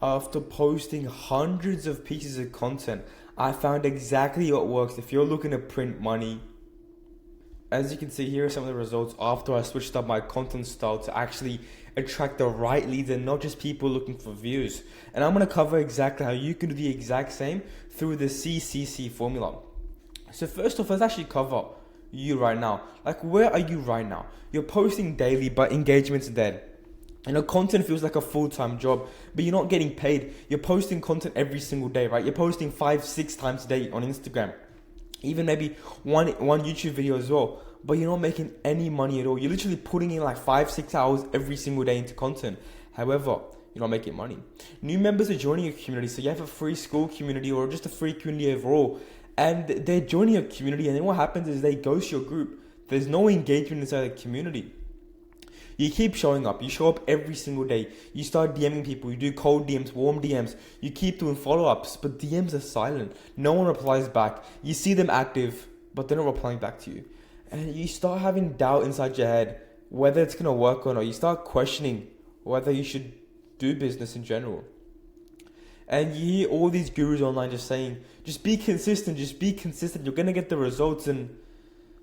After posting hundreds of pieces of content, I found exactly what works if you're looking to print money. As you can see, here are some of the results after I switched up my content style to actually attract the right leads and not just people looking for views. And I'm going to cover exactly how you can do the exact same through the CCC formula. So first off, let's actually cover you right now. Like, where are you right now? You're posting daily, but engagement's dead. Content feels like a full-time job, but you're not getting paid. You're posting content every single day, right? You're posting 5-6 times a day on Instagram. Even maybe one YouTube video as well, but you're not making any money at all. You're literally putting in like 5-6 hours every single day into content. However, you're not making money. New members are joining your community. So you have a free school community or just a free community overall, and they're joining your community, and then what happens is they ghost your group. There's no engagement inside the community. You keep showing up. You show up every single day. You start DMing people. You do cold DMs, warm DMs. You keep doing follow-ups, but DMs are silent. No one replies back. You see them active, but they're not replying back to you. And you start having doubt inside your head whether it's going to work or not. You start questioning whether you should do business in general. And you hear all these gurus online just saying, just be consistent, You're going to get the results, and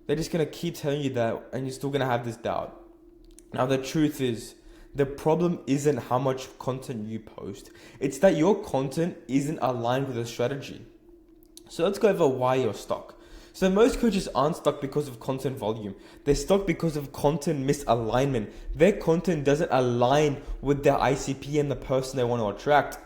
they're just going to keep telling you that, and you're still going to have this doubt. Now, the truth is, the problem isn't how much content you post. It's that your content isn't aligned with a strategy. So let's go over why you're stuck. So most coaches aren't stuck because of content volume. They're stuck because of content misalignment. Their content doesn't align with their ICP and the person they want to attract.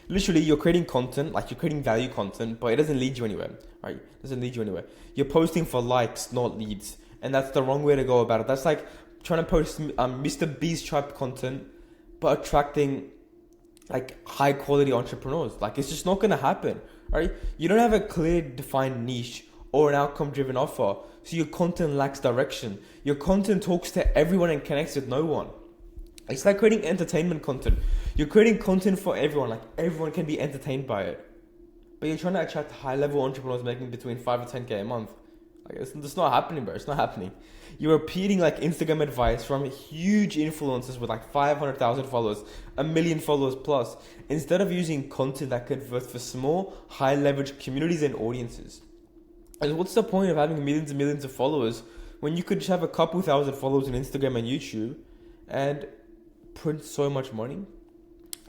Literally, you're creating content, like you're creating value content, but it doesn't lead you anywhere, right? It doesn't lead you anywhere. You're posting for likes, not leads. And that's the wrong way to go about it. That's like trying to post Mr. Beast type content, but attracting like high quality entrepreneurs. Like, it's just not going to happen, right? You don't have a clear defined niche or an outcome driven offer. So your content lacks direction. Your content talks to everyone and connects with no one. It's like creating entertainment content. You're creating content for everyone. Like, everyone can be entertained by it. But you're trying to attract high level entrepreneurs making between 5 to 10K a month. Like, it's not happening, bro. It's not happening. You're repeating like Instagram advice from huge influencers with like 500,000 followers, 1 million followers plus, instead of using content that converts for small, high leverage communities and audiences. And what's the point of having millions and millions of followers when you could just have a couple thousand followers on Instagram and YouTube and print so much money?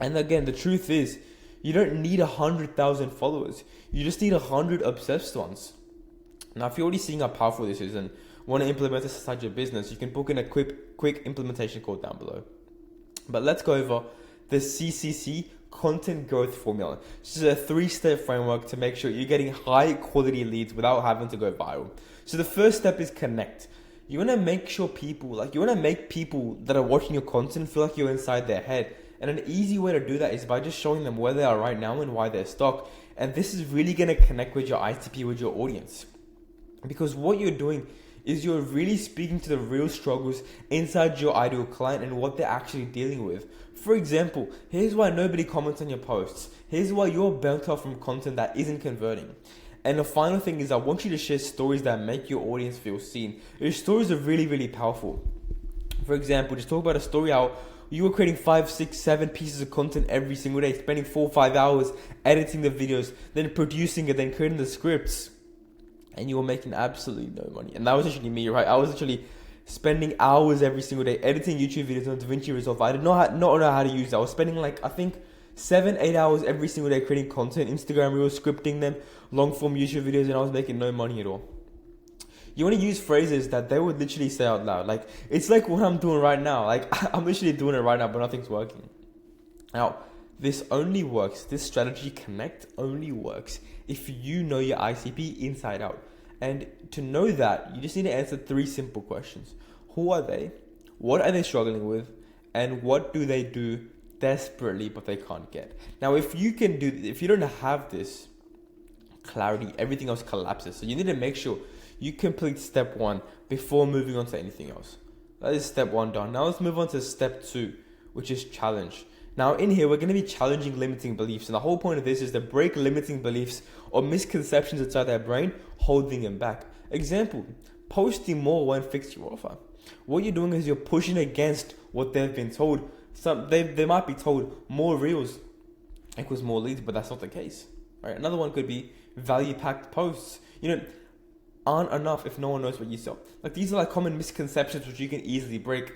And again, the truth is, you don't need 100,000 followers. You just need 100 obsessed ones. Now, if you're already seeing how powerful this is and want to implement this inside your business, you can book in a quick implementation call down below. But let's go over the CCC content growth formula. This is a 3-step framework to make sure you're getting high quality leads without having to go viral. So the first step is connect. You want to make sure you want to make people that are watching your content feel like you're inside their head. And an easy way to do that is by just showing them where they are right now and why they're stuck. And this is really going to connect with your ICP, with your audience. Because what you're doing is you're really speaking to the real struggles inside your ideal client and what they're actually dealing with. For example, here's why nobody comments on your posts. Here's why you're burnt out from content that isn't converting. And the final thing is, I want you to share stories that make your audience feel seen. Your stories are really, really powerful. For example, just talk about a story how you were creating 5, 6, 7 pieces of content every single day, spending 4 or 5 hours editing the videos, then producing it, then creating the scripts. And you were making absolutely no money. And that was actually me, right? I was actually spending hours every single day editing YouTube videos on DaVinci Resolve. I did not know how to use that. I was spending like, I think 7-8 hours every single day creating content, Instagram reels, scripting them, long form YouTube videos, and I was making no money at all. You want to use phrases that they would literally say out loud. Like, it's like what I'm doing right now. Like, I'm literally doing it right now, but nothing's working. Now, this strategy connect only works if you know your ICP inside out. And to know that, you just need to answer 3 simple questions. Who are they? What are they struggling with? And what do they do desperately but they can't get? Now, if you don't have this clarity, everything else collapses. So you need to make sure you complete step 1 before moving on to anything else. That is step 1 done. Now let's move on to step 2, which is challenge. Now in here, we're going to be challenging limiting beliefs. And the whole point of this is to break limiting beliefs or misconceptions inside their brain, holding them back. Example, posting more won't fix your offer. What you're doing is you're pushing against what they've been told. They might be told more reels equals more leads, but that's not the case. Right? Another one could be value-packed posts. Aren't enough if no one knows what you sell. Like, these are like common misconceptions which you can easily break.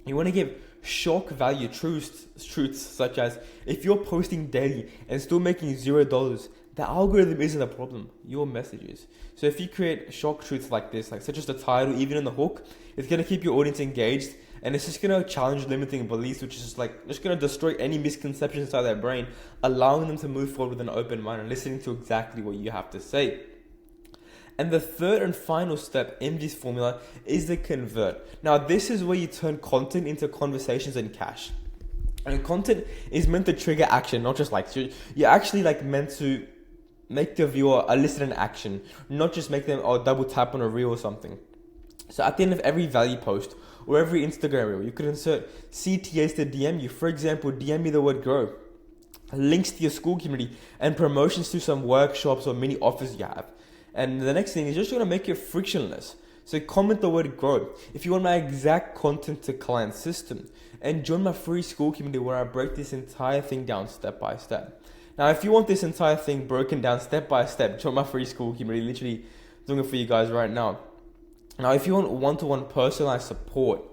You want to give shock value truths such as, if you're posting daily and still making $0, the algorithm isn't a problem, your message is. So if you create shock truths like this, like such as the title, even in the hook, it's going to keep your audience engaged, and it's just going to challenge limiting beliefs, which is just going to destroy any misconceptions inside their brain, allowing them to move forward with an open mind and listening to exactly what you have to say. And the third and final step in this formula is the convert. Now, this is where you turn content into conversations and cash. And content is meant to trigger action, not just likes. You're actually meant to make the viewer elicit an action, not just make them double tap on a reel or something. So at the end of every value post or every Instagram reel, you could insert CTAs to DM you. For example, DM me the word grow, links to your school community, and promotions to some workshops or mini offers you have. And the next thing is just going to make it frictionless. So comment the word grow if you want my exact content to client system, and join my free school community where I break this entire thing down step by step. Now, if you want this entire thing broken down step by step, join my free school community. Literally doing it for you guys right now. Now, if you want one-to-one personalized support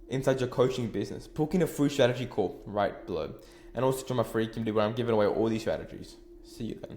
inside your coaching business, book in a free strategy call right below. And also join my free community where I'm giving away all these strategies. See you then.